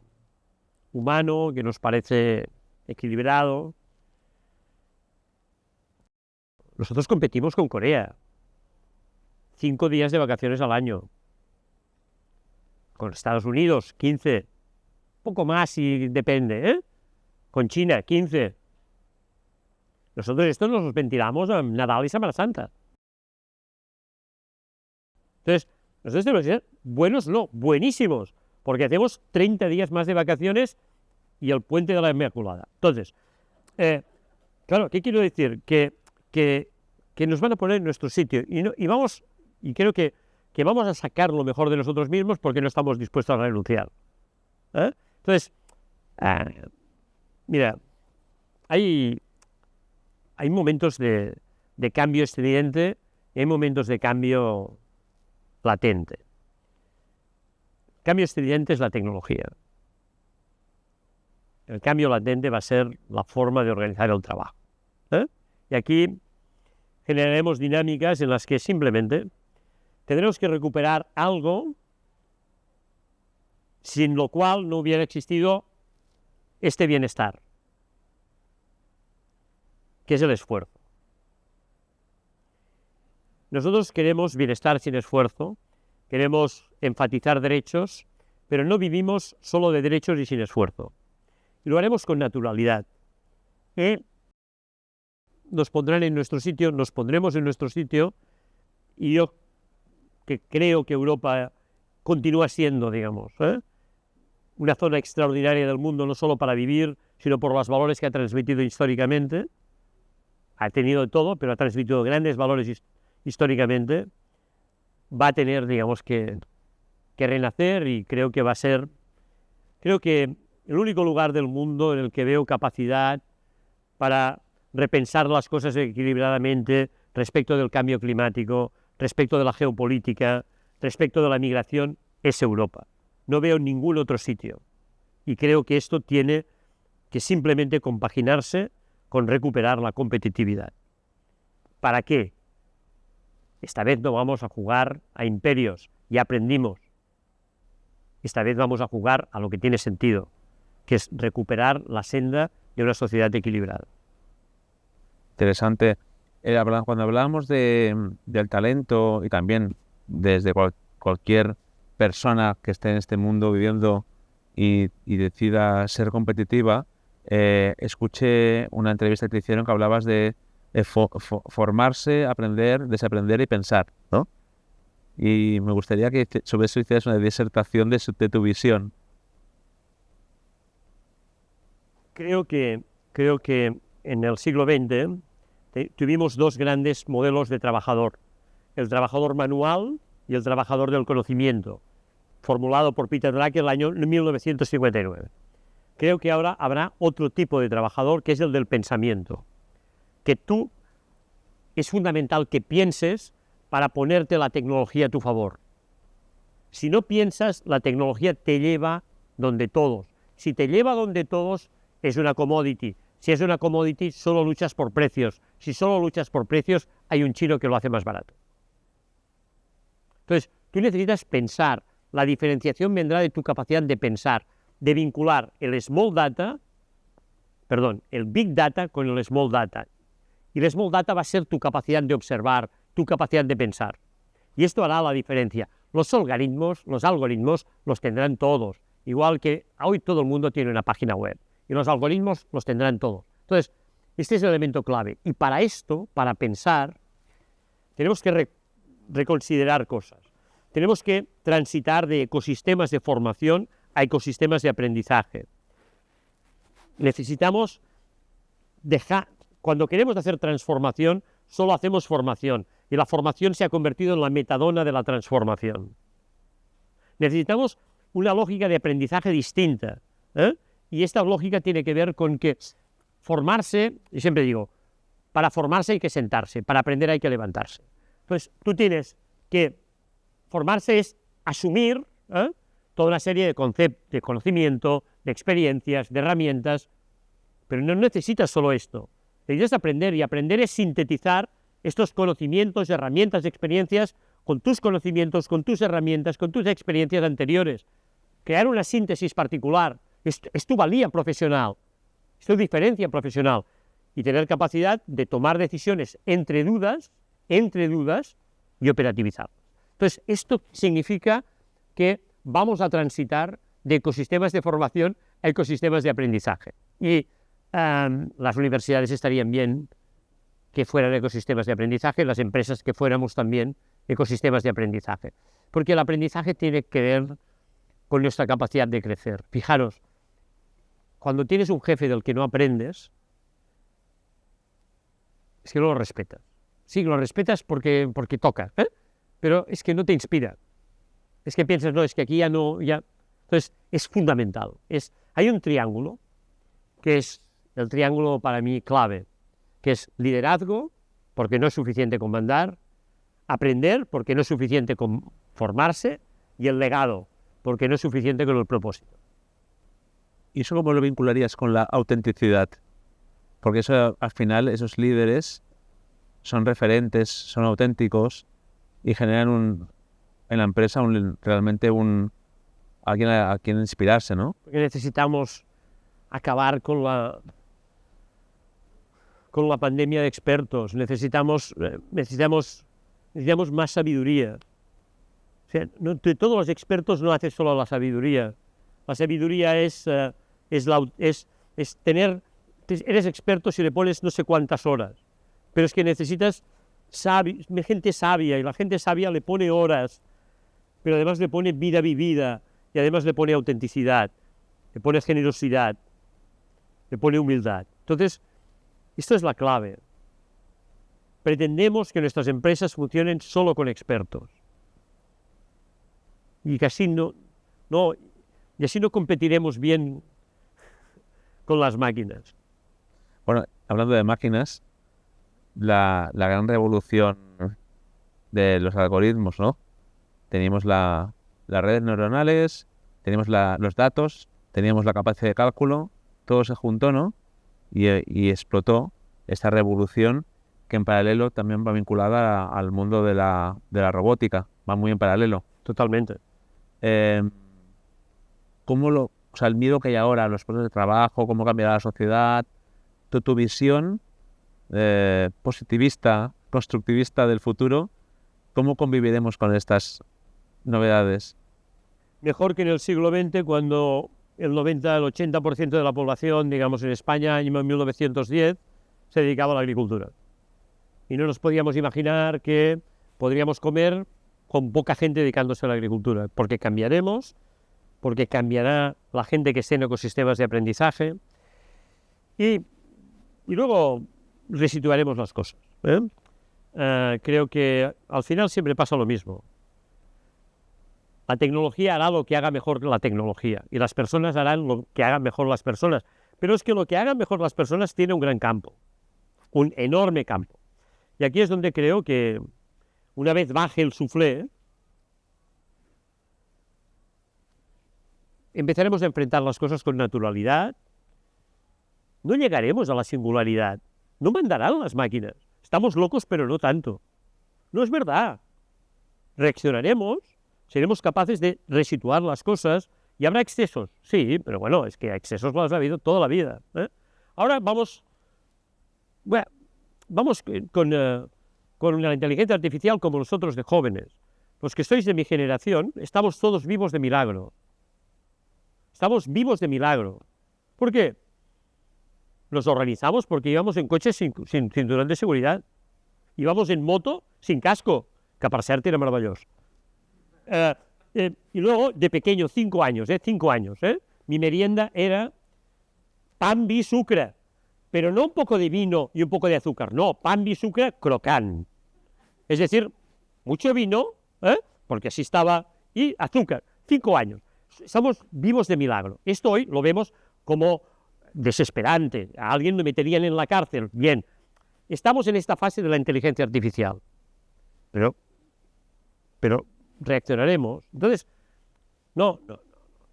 humano, que nos parece equilibrado. Nosotros competimos con Corea. 5 días de vacaciones al año. Con Estados Unidos, 15. Poco más si depende, ¿eh? Con China, 15. Nosotros esto nos ventilamos en Nadal y Semana Santa. Entonces, nosotros tenemos que ser buenos, no, buenísimos, porque hacemos 30 días más de vacaciones y el puente de la Inmaculada. Entonces, claro, ¿qué quiero decir? Que nos van a poner en nuestro sitio y creo que vamos a sacar lo mejor de nosotros mismos porque no estamos dispuestos a renunciar. Entonces, mira, hay momentos de cambio estridente y hay momentos de cambio latente. El cambio estridente es la tecnología. El cambio latente va a ser la forma de organizar el trabajo. Y aquí generaremos dinámicas en las que simplemente tendremos que recuperar algo sin lo cual no hubiera existido este bienestar, que es el esfuerzo. Nosotros queremos bienestar sin esfuerzo, queremos enfatizar derechos, pero no vivimos solo de derechos y sin esfuerzo. Y lo haremos con naturalidad. Nos pondrán en nuestro sitio, nos pondremos en nuestro sitio, y yo que creo que Europa continúa siendo, digamos, una zona extraordinaria del mundo, no solo para vivir, sino por los valores que ha transmitido históricamente. Ha tenido de todo, pero ha transmitido grandes valores históricamente. Va a tener, digamos, que renacer, y creo que va a ser, creo que el único lugar del mundo en el que veo capacidad para repensar las cosas equilibradamente respecto del cambio climático, respecto de la geopolítica, respecto de la migración, es Europa. No veo ningún otro sitio. Y creo que esto tiene que simplemente compaginarse con recuperar la competitividad. ¿Para qué? Esta vez no vamos a jugar a imperios, ya aprendimos. Esta vez vamos a jugar a lo que tiene sentido, que es recuperar la senda de una sociedad equilibrada. Interesante. Cuando hablábamos del talento y también desde cualquier persona que esté en este mundo viviendo y decida ser competitiva, escuché una entrevista que te hicieron que hablabas de formarse, aprender, desaprender y pensar, ¿no? Y me gustaría que sobre eso hicieras una disertación de tu visión. Creo que en el siglo XX tuvimos dos grandes modelos de trabajador. El trabajador manual y el trabajador del conocimiento, formulado por Peter Drucker en el año 1959. Creo que ahora habrá otro tipo de trabajador, que es el del pensamiento. Que es fundamental que pienses para ponerte la tecnología a tu favor. Si no piensas, la tecnología te lleva donde todos. Si te lleva donde todos, es una commodity. Si es una commodity, solo luchas por precios. Si solo luchas por precios, hay un chino que lo hace más barato. Entonces, tú necesitas pensar. La diferenciación vendrá de tu capacidad de pensar, de vincular el Big Data con el Small Data. Y el Small Data va a ser tu capacidad de observar, tu capacidad de pensar. Y esto hará la diferencia. Los algoritmos los tendrán todos. Igual que hoy todo el mundo tiene una página web. Y los algoritmos los tendrán todos. Entonces, este es el elemento clave. Y para esto, para pensar, tenemos que reconsiderar cosas. Tenemos que transitar de ecosistemas de formación a ecosistemas de aprendizaje. Necesitamos cuando queremos hacer transformación, solo hacemos formación. Y la formación se ha convertido en la metadona de la transformación. Necesitamos una lógica de aprendizaje distinta. Y esta lógica tiene que ver con que formarse, y siempre digo, para formarse hay que sentarse, para aprender hay que levantarse. Entonces, tú tienes que formarse es asumir toda una serie de conceptos, de conocimiento, de experiencias, de herramientas, pero no necesitas solo esto. Necesitas aprender, y aprender es sintetizar estos conocimientos, herramientas, experiencias con tus conocimientos, con tus herramientas, con tus experiencias anteriores. Crear una síntesis particular es tu valía profesional, es tu diferencia profesional, y tener capacidad de tomar decisiones entre dudas y operativizarlas. Entonces, esto significa que vamos a transitar de ecosistemas de formación a ecosistemas de aprendizaje. Y las universidades estarían bien que fueran ecosistemas de aprendizaje, las empresas que fuéramos también ecosistemas de aprendizaje. Porque el aprendizaje tiene que ver con nuestra capacidad de crecer. Fijaros, cuando tienes un jefe del que no aprendes, es que no lo respetas. Sí, lo respetas porque toca, pero es que no te inspira. Es que piensas, no, es que aquí ya no... Entonces, es fundamental. Hay un triángulo, que es el triángulo para mí clave, que es liderazgo, porque no es suficiente con mandar, aprender, porque no es suficiente con formarse, y el legado, porque no es suficiente con el propósito. ¿Y eso cómo lo vincularías con la autenticidad? Porque eso, al final, esos líderes son referentes, son auténticos y generan en la empresa realmente alguien a quien inspirarse, ¿no? Porque necesitamos acabar con la pandemia de expertos, necesitamos más sabiduría. O sea, de todos los expertos no hace solo la sabiduría. La sabiduría es eres experto si le pones no sé cuántas horas, pero es que necesitas gente sabia, y la gente sabia le pone horas, pero además le pone vida vivida, y además le pone autenticidad, le pone generosidad, le pone humildad. Entonces, esto es la clave. Pretendemos que nuestras empresas funcionen solo con expertos. Y que así no competiremos bien con las máquinas. Bueno, hablando de máquinas, la gran revolución de los algoritmos, ¿no? Teníamos la las redes neuronales, teníamos los datos, teníamos la capacidad de cálculo, todo se juntó, ¿no? Y explotó esta revolución que en paralelo también va vinculada al mundo de la robótica, va muy en paralelo. Totalmente. O sea, el miedo que hay ahora a los puestos de trabajo, cómo cambiará la sociedad, tu visión positivista, constructivista del futuro, ¿cómo conviviremos con estas novedades? Mejor que en el siglo XX, cuando el 80% de la población, digamos en España, año 1910, se dedicaba a la agricultura. Y no nos podíamos imaginar que podríamos comer con poca gente dedicándose a la agricultura, porque cambiaremos, porque cambiará la gente que esté en ecosistemas de aprendizaje y luego resituaremos las cosas. Creo que al final siempre pasa lo mismo. La tecnología hará lo que haga mejor la tecnología y las personas harán lo que hagan mejor las personas. Pero es que lo que hagan mejor las personas tiene un gran campo, un enorme campo. Y aquí es donde creo que una vez baje el suflé, empezaremos a enfrentar las cosas con naturalidad. No llegaremos a la singularidad. No mandarán las máquinas. Estamos locos, pero no tanto. No es verdad. Reaccionaremos, seremos capaces de resituar las cosas y habrá excesos. Sí, pero bueno, es que excesos los ha habido toda la vida. Ahora vamos con la inteligencia artificial como nosotros de jóvenes. Los que sois de mi generación, estamos todos vivos de milagro. Estamos vivos de milagro. ¿Por qué? Nos organizamos porque íbamos en coches sin cinturón de seguridad. Íbamos en moto sin casco, que per cert era meravellós. Y luego, de pequeño, 5 años, mi merienda era pan, vi, sucre. Pero no un poco de vino y un poco de azúcar, no, pan, vi, sucre, crocant. Es decir, mucho vino, porque así estaba, y azúcar. 5 años. Estamos vivos de milagro. Esto hoy lo vemos como desesperante. A alguien lo meterían en la cárcel. Bien, estamos en esta fase de la inteligencia artificial. Pero reaccionaremos. Entonces, no,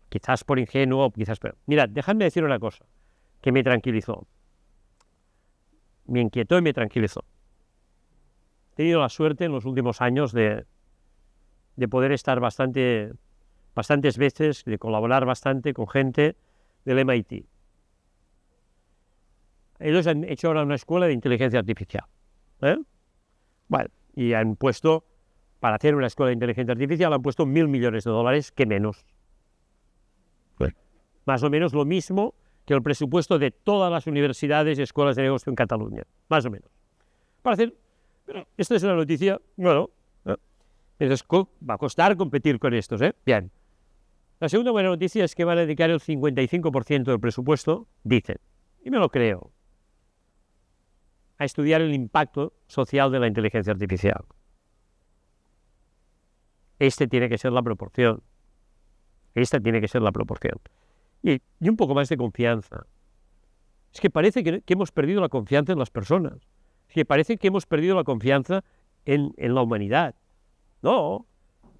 quizás por ingenuo, quizás... Pero, mirad, dejadme decir una cosa que me tranquilizó. Me inquietó y me tranquilizó. He tenido la suerte en los últimos años de poder estar bastantes veces, de colaborar bastante con gente del MIT. Ellos han hecho ahora una escuela de inteligencia artificial. Bueno, y han puesto, para hacer una escuela de inteligencia artificial, han puesto $1.000 millones, que menos. Bueno. Más o menos lo mismo que el presupuesto de todas las universidades y escuelas de negocio en Cataluña. Más o menos. Para hacer... Pero esta es una noticia, bueno, entonces va a costar competir con estos, Bien. La segunda buena noticia es que van a dedicar el 55% del presupuesto, dicen, y me lo creo, a estudiar el impacto social de la inteligencia artificial. Tiene que ser la proporción. Esta tiene que ser la proporción. Y un poco más de confianza. Es que parece que hemos perdido la confianza en las personas. Es que parece que hemos perdido la confianza en la humanidad. No,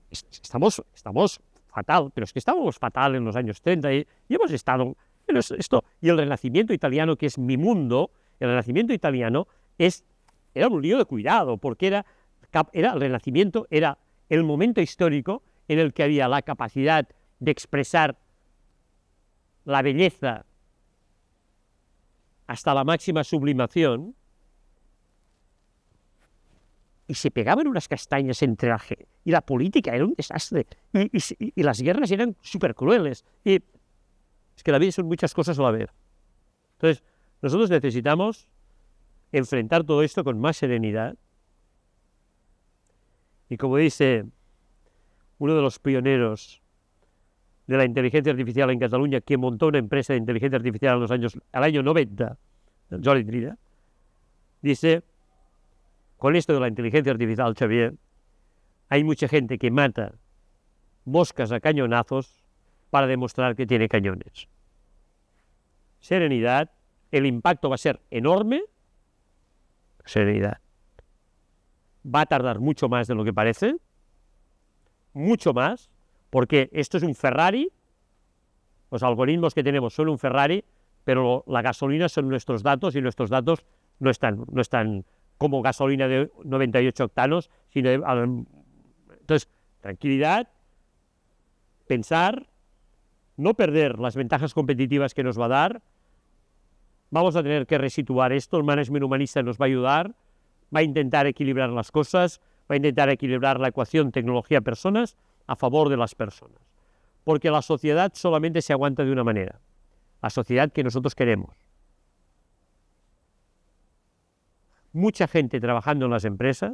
estamos fatal, pero es que estábamos fatal en los años 30 y hemos estado... Y el Renacimiento italiano, que es mi mundo, el Renacimiento italiano era un lío de cuidado, porque era el Renacimiento era el momento histórico en el que había la capacidad de expresar la belleza hasta la máxima sublimación, y se pegaban unas castañas entre la gente, y la política era un desastre, y las guerras eran súper crueles, y es que la vida son muchas cosas a la vez. Entonces, nosotros necesitamos enfrentar todo esto con más serenidad, y como dice uno de los pioneros de la inteligencia artificial en Cataluña, que montó una empresa de inteligencia artificial al año 90, Jordi Trilla, dice, con esto de la inteligencia artificial, Xavier, hay mucha gente que mata moscas a cañonazos para demostrar que tiene cañones. Serenidad, el impacto va a ser enorme, serenidad. Va a tardar mucho más de lo que parece, mucho más, Porque esto es un Ferrari, los algoritmos que tenemos son un Ferrari, pero la gasolina son nuestros datos y nuestros datos no están como gasolina de 98 octanos, sino entonces, tranquilidad, pensar, no perder las ventajas competitivas que nos va a dar. Vamos a tener que resituar esto, el management humanista nos va a ayudar, va a intentar equilibrar las cosas, va a intentar equilibrar la ecuación tecnología-personas a favor de las personas. Porque la sociedad solamente se aguanta de una manera, la sociedad que nosotros queremos. Mucha gente trabajando en las empresas,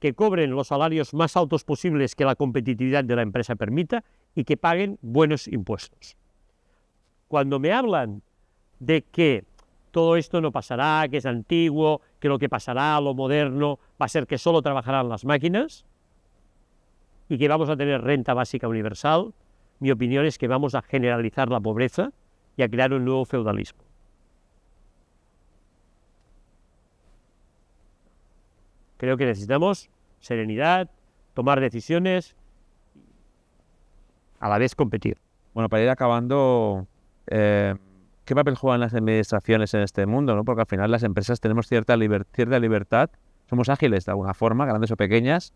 que cobren los salarios más altos posibles que la competitividad de la empresa permita y que paguen buenos impuestos. Cuando me hablan de que todo esto no pasará, que es antiguo, que lo que pasará, lo moderno, va a ser que solo trabajarán las máquinas y que vamos a tener renta básica universal, mi opinión es que vamos a generalizar la pobreza y a crear un nuevo feudalismo. Creo que necesitamos serenidad, tomar decisiones, a la vez competir. Bueno, para ir acabando, ¿qué papel juegan las administraciones en este mundo, ¿no? Porque al final las empresas tenemos cierta libertad, somos ágiles de alguna forma, grandes o pequeñas,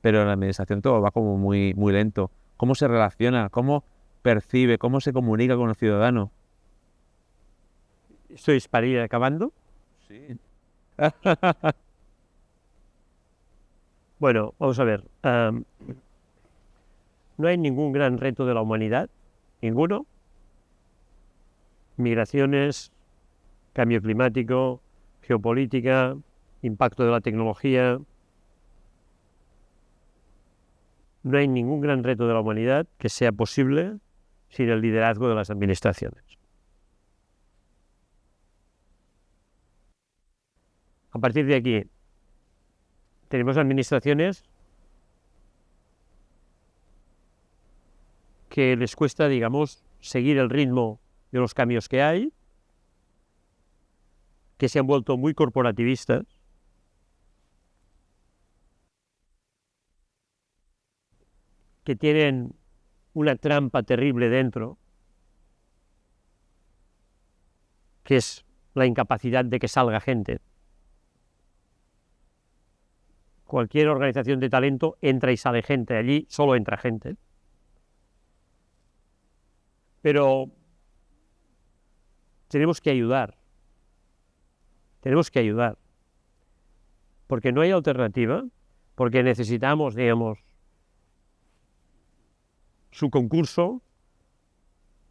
pero en la administración todo va como muy, muy lento. ¿Cómo se relaciona? ¿Cómo percibe? ¿Cómo se comunica con el ciudadano? ¿Esto es para ir acabando? Sí. Bueno, vamos a ver. No hay ningún gran reto de la humanidad, ninguno. Migraciones, cambio climático, geopolítica, impacto de la tecnología. No hay ningún gran reto de la humanidad que sea posible sin el liderazgo de las administraciones. A partir de aquí, tenemos administraciones que les cuesta, digamos, seguir el ritmo de los cambios que hay, que se han vuelto muy corporativistas, que tienen una trampa terrible dentro, que es la incapacidad de que salga gente. Cualquier organización de talento entra y sale gente, allí solo entra gente. Pero tenemos que ayudar, porque no hay alternativa, porque necesitamos, digamos, su concurso,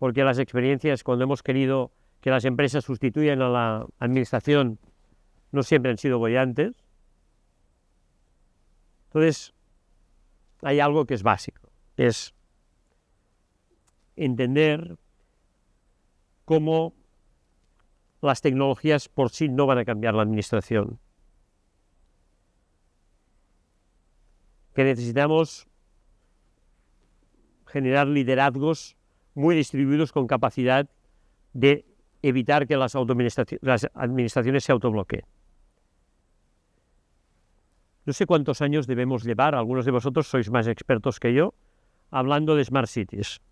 porque las experiencias cuando hemos querido que las empresas sustituyan a la administración no siempre han sido bollantes. Entonces, hay algo que es básico, es entender cómo las tecnologías por sí no van a cambiar la administración. Que necesitamos generar liderazgos muy distribuidos con capacidad de evitar que las administraciones se autobloqueen. No sé cuántos años debemos llevar, algunos de vosotros sois más expertos que yo, hablando de Smart Cities.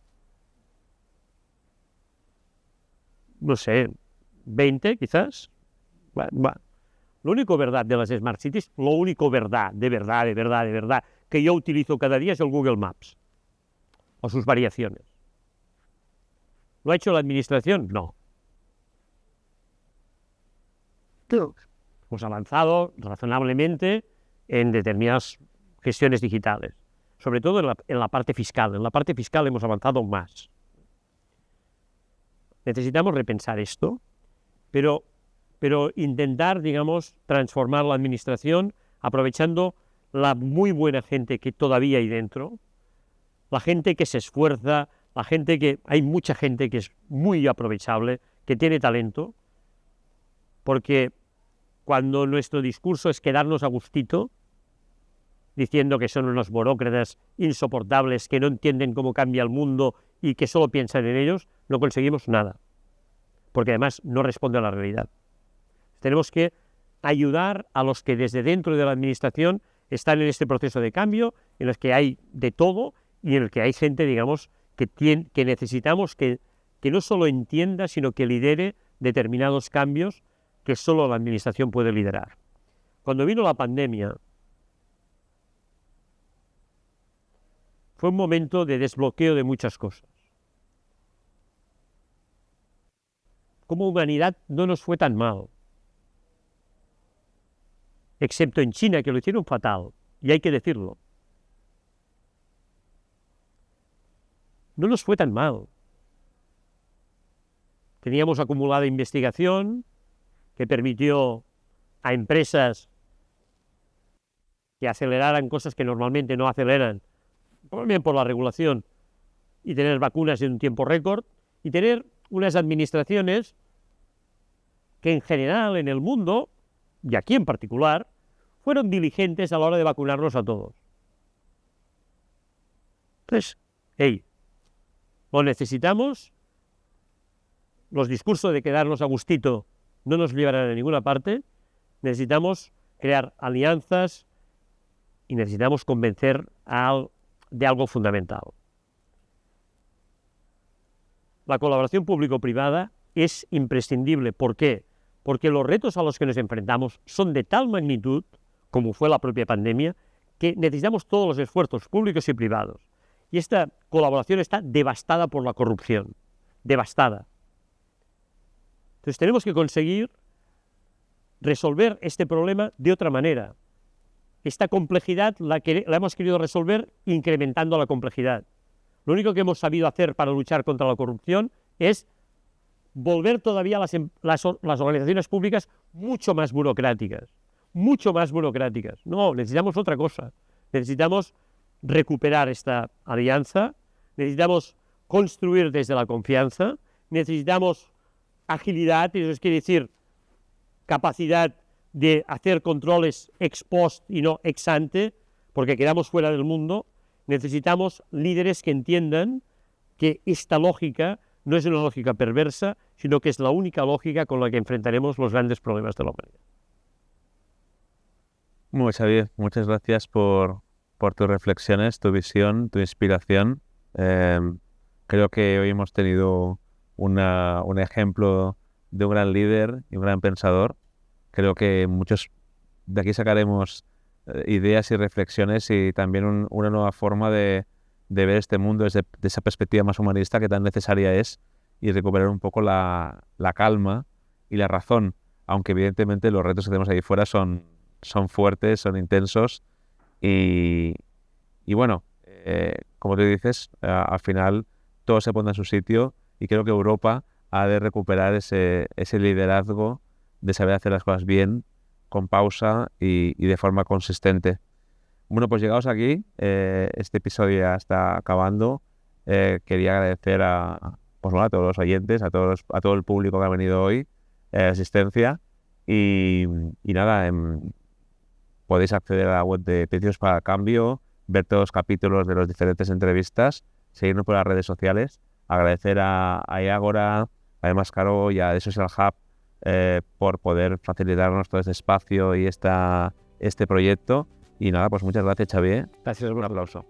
No sé, 20 quizás. Bueno. Lo único verdad de las Smart Cities, lo único verdad, de verdad, que yo utilizo cada día es el Google Maps, o sus variaciones. ¿Lo ha hecho la administración? No. Hemos avanzado razonablemente en determinadas gestiones digitales, sobre todo en la parte fiscal. En la parte fiscal hemos avanzado más. Necesitamos repensar esto, pero intentar, digamos, transformar la administración aprovechando la muy buena gente que todavía hay dentro, la gente que se esfuerza, hay mucha gente que es muy aprovechable, que tiene talento, porque cuando nuestro discurso es quedarnos a gustito, diciendo que son unos burócratas insoportables que no entienden cómo cambia el mundo y que solo piensan en ellos, no conseguimos nada, porque además no responde a la realidad. Tenemos que ayudar a los que desde dentro de la administración están en este proceso de cambio, en los que hay de todo, y en el que hay gente, digamos, que necesitamos que no solo entienda, sino que lidere determinados cambios que solo la administración puede liderar. Cuando vino la pandemia, fue un momento de desbloqueo de muchas cosas. Como humanidad no nos fue tan mal, excepto en China, que lo hicieron fatal, y hay que decirlo. No nos fue tan mal. Teníamos acumulada investigación que permitió a empresas que aceleraran cosas que normalmente no aceleran, bien por la regulación, y tener vacunas en un tiempo récord, y tener unas administraciones que en general en el mundo, y aquí en particular, fueron diligentes a la hora de vacunarnos a todos. Entonces, lo necesitamos. Los discursos de quedarnos a gustito no nos llevarán a ninguna parte. Necesitamos crear alianzas y necesitamos convencer de algo fundamental. La colaboración público-privada es imprescindible. ¿Por qué? Porque los retos a los que nos enfrentamos son de tal magnitud, como fue la propia pandemia, que necesitamos todos los esfuerzos públicos y privados. Y esta colaboración está devastada por la corrupción. Devastada. Entonces tenemos que conseguir resolver este problema de otra manera. Esta complejidad la hemos querido resolver incrementando la complejidad. Lo único que hemos sabido hacer para luchar contra la corrupción es volver todavía las organizaciones públicas mucho más burocráticas. Mucho más burocráticas. No, necesitamos otra cosa. Necesitamos recuperar esta alianza, necesitamos construir desde la confianza, necesitamos agilidad, y eso quiere decir capacidad de hacer controles ex post y no ex ante, porque quedamos fuera del mundo. Necesitamos líderes que entiendan que esta lógica no es una lógica perversa, sino que es la única lógica con la que enfrentaremos los grandes problemas de la humanidad. Muy Xavier, muchas gracias por tus reflexiones, tu visión, tu inspiración. Creo que hoy hemos tenido un ejemplo de un gran líder y un gran pensador. Creo que muchos de aquí sacaremos ideas y reflexiones y también una nueva forma de ver este mundo desde esa perspectiva más humanista que tan necesaria es, y recuperar un poco la calma y la razón, aunque evidentemente los retos que tenemos ahí fuera son fuertes, son intensos y bueno, como tú dices, al final todo se pone en su sitio y creo que Europa ha de recuperar ese liderazgo de saber hacer las cosas bien, con pausa y de forma consistente. Bueno, pues llegados aquí, este episodio ya está acabando. Quería agradecer a todos los oyentes, a todo el público que ha venido hoy, la asistencia y nada, podéis acceder a la web de Precios para el Cambio, ver todos los capítulos de las diferentes entrevistas, seguirnos por las redes sociales, agradecer a Iagora, a Mascaró y a The Social Hub por poder facilitarnos todo este espacio y este proyecto. Y nada, pues muchas gracias, Xavier. Gracias, Un aplauso.